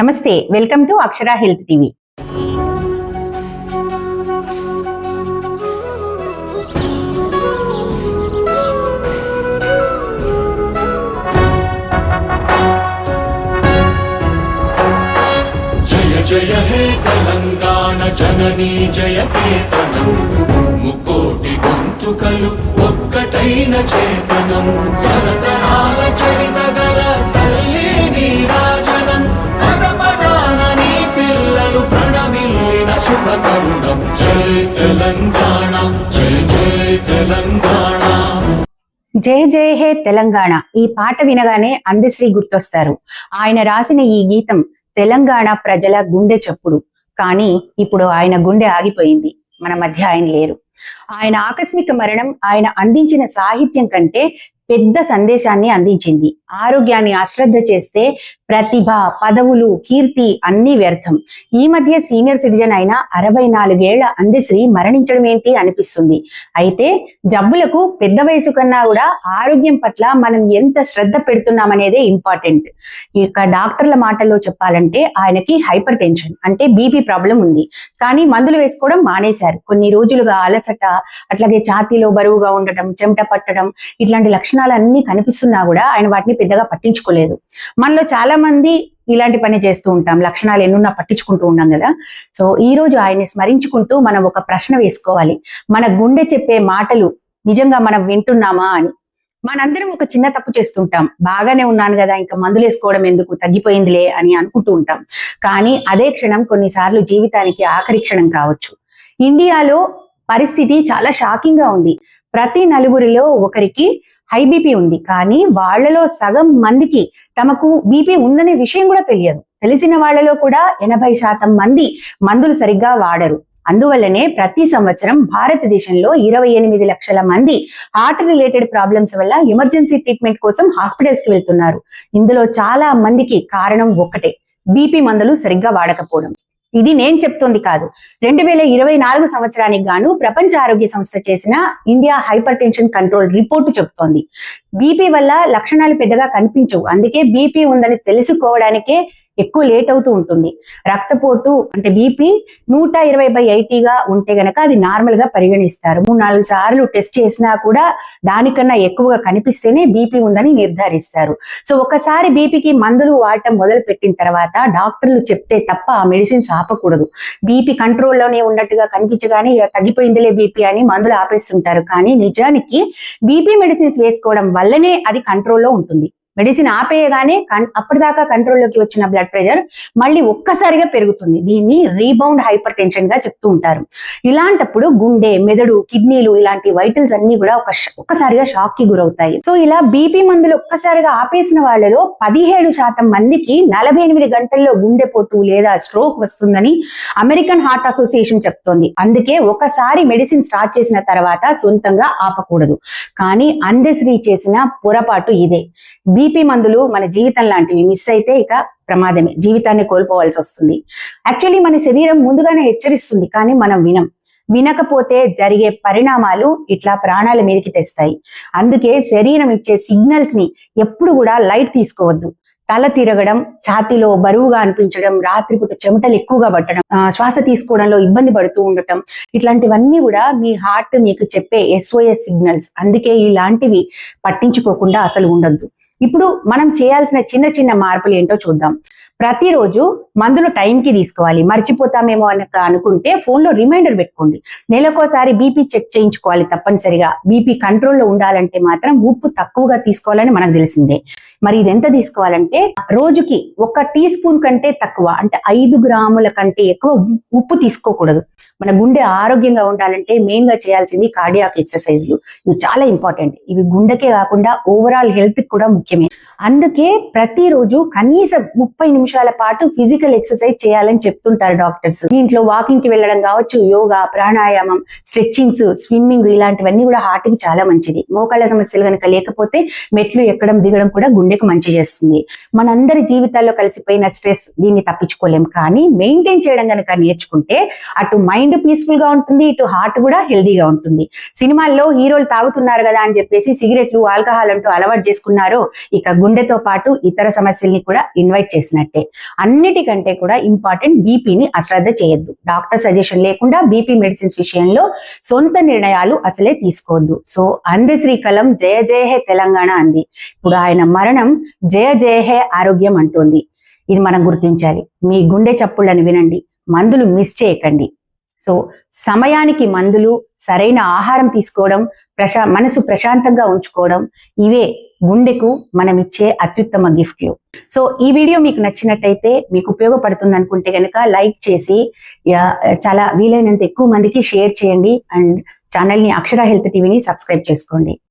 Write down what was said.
నమస్తే, welcome to Akshara health TV. జయ జయ హే తెలంగాణ జననీ జయకేతనం, ముకోటి గొంతుకలు ఒక్కటైన చేతనం, తరతరాల చరిత గల తల్లి నీరాజనం, పద పదాన నీ పిల్లలు ప్రణమిల్లిన శుభ తరుణం. జయ తెలంగాణ, జయ జయ తెలంగాణ. జయ జయ హే తెలంగాణ ఈ పాట వినగానే అందశ్రీ గుర్తొస్తారు. ఆయన రాసిన ఈ గీతం తెలంగాణ ప్రజల గుండె చప్పుడు. కానీ ఇప్పుడు ఆయన గుండె ఆగిపోయింది. మన మధ్య ఆయన లేరు. ఆయన ఆకస్మిక మరణం ఆయన అందించిన సాహిత్యం కంటే పెద్ద సందేశాన్ని అందించింది. ఆరోగ్యాన్ని అశ్రద్ధ చేస్తే ప్రతిభ, పదవులు, కీర్తి అన్నీ వ్యర్థం. ఈ మధ్య సీనియర్ సిటిజన్ అయిన 64 ఏళ్ల అందశ్రీ మరణించడం ఏంటి అనిపిస్తుంది. అయితే జబ్బులకు పెద్ద వయసు కన్నా కూడా ఆరోగ్యం పట్ల మనం ఎంత శ్రద్ధ పెడుతున్నామనేదే ఇంపార్టెంట్. ఇక డాక్టర్ల మాటల్లో చెప్పాలంటే ఆయనకి హైపర్ టెన్షన్ అంటే బీపీ ప్రాబ్లం ఉంది. కానీ మందులు వేసుకోవడం మానేశారు. కొన్ని రోజులుగా అలసట, అట్లాగే ఛాతీలో బరువుగా ఉండటం, చెమట పట్టడం ఇట్లాంటి లక్షణాలన్నీ కనిపిస్తున్నా కూడా ఆయన వాటిని పెద్దగా పట్టించుకోలేదు. మనలో చాలా మంది ఇలాంటి పని చేస్తూ ఉంటాం. లక్షణాలు ఎన్నున్నా పట్టించుకుంటూ ఉన్నాం కదా. సో ఈ రోజు ఆయన్ని స్మరించుకుంటూ మనం ఒక ప్రశ్న వేసుకోవాలి. మన గుండె చెప్పే మాటలు నిజంగా మనం వింటున్నామా అని. మనందరం ఒక చిన్న తప్పు చేస్తుంటాం. బాగానే ఉన్నాను కదా, ఇంకా మందులు వేసుకోవడం ఎందుకు, తగ్గిపోయిందిలే అని అనుకుంటూ ఉంటాం. కానీ అదే క్షణం కొన్నిసార్లు జీవితానికి ఆఖరి క్షణం కావచ్చు. ఇండియాలో పరిస్థితి చాలా షాకింగ్ గా ఉంది. ప్రతి 4 ఒకరికి హై బీపీ ఉంది. కానీ వాళ్లలో సగం మందికి తమకు బీపీ ఉందనే విషయం కూడా తెలియదు. తెలిసిన వాళ్లలో కూడా 80% మంది మందులు సరిగ్గా వాడరు. అందువల్లనే ప్రతి సంవత్సరం భారతదేశంలో 28 లక్షల మంది హార్ట్ రిలేటెడ్ ప్రాబ్లమ్స్ వల్ల ఎమర్జెన్సీ ట్రీట్మెంట్ కోసం హాస్పిటల్స్ కి వెళ్తున్నారు. ఇందులో చాలా మందికి కారణం ఒక్కటే, బీపీ మందులు సరిగ్గా వాడకపోవడం. ఇది నేను చెప్తోంది కాదు. 2024 సంవత్సరానికి గాను ప్రపంచ ఆరోగ్య సంస్థ చేసిన India hyper tension control report చెప్తోంది. బీపీ వల్ల లక్షణాలు పెద్దగా కనిపించవు. అందుకే బీపీ ఉందని తెలుసుకోవడానికే ఎక్కువ లేట్ అవుతూ ఉంటుంది. రక్తపోటు అంటే బీపీ 120/80గా ఉంటే గనక అది నార్మల్ గా పరిగణిస్తారు. 3-4 సార్లు టెస్ట్ చేసినా కూడా దానికన్నా ఎక్కువగా కనిపిస్తేనే బీపీ ఉందని నిర్ధారిస్తారు. సో ఒకసారి బీపీకి మందులు వాడటం మొదలు పెట్టిన తర్వాత డాక్టర్లు చెప్తే తప్ప ఆ మెడిసిన్స్ ఆపకూడదు. బీపీ కంట్రోల్లోనే ఉన్నట్టుగా కనిపించగానే తగ్గిపోయిందిలే బీపీ అని మందులు ఆపేస్తుంటారు. కానీ నిజానికి బీపీ మెడిసిన్స్ వేసుకోవడం వల్లనే అది కంట్రోల్లో ఉంటుంది. మెడిసిన్ ఆపేయగానే అప్పటిదాకా కంట్రోల్లోకి వచ్చిన బ్లడ్ ప్రెషర్ మళ్ళీ ఒక్కసారిగా పెరుగుతుంది. దీన్ని రీబౌండ్ హైపర్ టెన్షన్ గా చెప్తూ ఉంటారు. ఇలాంటప్పుడు గుండె, మెదడు, కిడ్నీలు ఇలాంటి వైటల్స్ అన్ని కూడా ఒక్కసారిగా షాక్ కి గురవుతాయి. సో ఇలా బీపీ మందులు ఒక్కసారిగా ఆపేసిన వాళ్ళలో 17% మందికి 48 గంటల్లో గుండెపోటు లేదా స్ట్రోక్ వస్తుందని అమెరికన్ హార్ట్ అసోసియేషన్ చెప్తోంది. అందుకే ఒకసారి మెడిసిన్ స్టార్ట్ చేసిన తర్వాత సొంతంగా ఆపకూడదు. కానీ అందశ్రీ చేసిన పొరపాటు ఇదే. బీపీ మందులు మన జీవితం లాంటివి. మిస్ అయితే ఇక ప్రమాదమే, జీవితాన్ని కోల్పోవాల్సి వస్తుంది. యాక్చువల్లీ మన శరీరం ముందుగానే హెచ్చరిస్తుంది, కానీ మనం వినకపోతే జరిగే పరిణామాలు ఇట్లా ప్రాణాల మీదకి తెస్తాయి. అందుకే శరీరం ఇచ్చే సిగ్నల్స్ ని ఎప్పుడు కూడా లైట్ తీసుకోవద్దు. తల తిరగడం, ఛాతీలో బరువుగా అనిపించడం, రాత్రిపూట చెమటలు ఎక్కువగా పట్టడం, శ్వాస తీసుకోవడంలో ఇబ్బంది పడుతూ ఉండటం ఇట్లాంటివన్నీ కూడా మీ హార్ట్ మీకు చెప్పే SOS సిగ్నల్స్. అందుకే ఇలాంటివి పట్టించుకోకుండా అసలు ఉండొద్దు. ఇప్పుడు మనం చేయాల్సిన చిన్న చిన్న మార్పులు ఏంటో చూద్దాం. ప్రతిరోజు మందులు టైంకి తీసుకోవాలి. మర్చిపోతామేమో అనుకుంటే ఫోన్లో రిమైండర్ పెట్టుకోండి. నెలకోసారి బీపీ చెక్ చేయించుకోవాలి తప్పనిసరిగా. బీపీ కంట్రోల్లో ఉండాలంటే మాత్రం ఉప్పు తక్కువగా తీసుకోవాలని మనకు తెలిసిందే. మరి ఇది ఎంత తీసుకోవాలంటే రోజుకి 1 టీ స్పూన్ కంటే తక్కువ, అంటే 5 గ్రాముల కంటే ఎక్కువ ఉప్పు తీసుకోకూడదు. మన గుండె ఆరోగ్యంగా ఉండాలంటే మెయిన్ గా చేయాల్సింది కార్డియాక్ ఎక్సర్సైజ్లు. ఇవి చాలా ఇంపార్టెంట్. ఇవి గుండెకే కాకుండా ఓవరాల్ హెల్త్ కూడా ముఖ్యమే. అందుకే ప్రతిరోజు కనీసం 30 నిమిషాల పాటు ఫిజికల్ ఎక్సర్సైజ్ చేయాలని చెప్తుంటారు డాక్టర్స్. దీంట్లో వాకింగ్ కి వెళ్ళడం కావచ్చు, యోగా, ప్రాణాయామం, స్ట్రెచ్చింగ్స్, స్విమ్మింగ్ ఇలాంటివన్నీ కూడా హార్ట్ కి చాలా మంచిది. మోకాళ్ళ సమస్యలు కనుక లేకపోతే మెట్లు ఎక్కడం దిగడం కూడా గుండెకు మంచి చేస్తుంది. మనందరి జీవితాల్లో కలిసిపోయిన స్ట్రెస్, దీన్ని తప్పించుకోలేం. కానీ మెయింటైన్ చేయడం కనుక నేర్చుకుంటే అటు మైండ్ మైండ్ పీస్ఫుల్ గా ఉంటుంది, ఇటు హార్ట్ కూడా హెల్దీగా ఉంటుంది. సినిమాల్లో హీరోలు తాగుతున్నారు కదా అని చెప్పేసి సిగరెట్లు, ఆల్కహాల్ అంటూ అలవాటు చేసుకున్నారు, ఇక గుండెతో పాటు ఇతర సమస్యల్ని కూడా ఇన్వైట్ చేసినట్టే. అన్నిటికంటే కూడా ఇంపార్టెంట్, బీపీని అశ్రద్ధ చేయొద్దు. డాక్టర్ సజెషన్ లేకుండా బీపీ మెడిసిన్స్ విషయంలో సొంత నిర్ణయాలు అసలే తీసుకోవద్దు. సో అందశ్రీ కలం జయ జయ హే తెలంగాణ అంది. ఇప్పుడు ఆయన మరణం జయ జయ హే ఆరోగ్యం అంటోంది. ఇది మనం గుర్తించాలి. మీ గుండె చప్పుళ్ళని వినండి, మందులు మిస్ చేయకండి. సో సమయానికి మందులు, సరైన ఆహారం తీసుకోవడం, మనసు ప్రశాంతంగా ఉంచుకోవడం, ఇవే గుండెకు మనం ఇచ్చే అత్యుత్తమ గిఫ్ట్లు. సో ఈ వీడియో మీకు నచ్చినట్టయితే, మీకు ఉపయోగపడుతుంది అనుకుంటే కనుక లైక్ చేసి చాలా వీలైనంత ఎక్కువ మందికి షేర్ చేయండి. అండ్ ఛానల్ని అక్షర హెల్త్ టీవీని సబ్స్క్రైబ్ చేసుకోండి.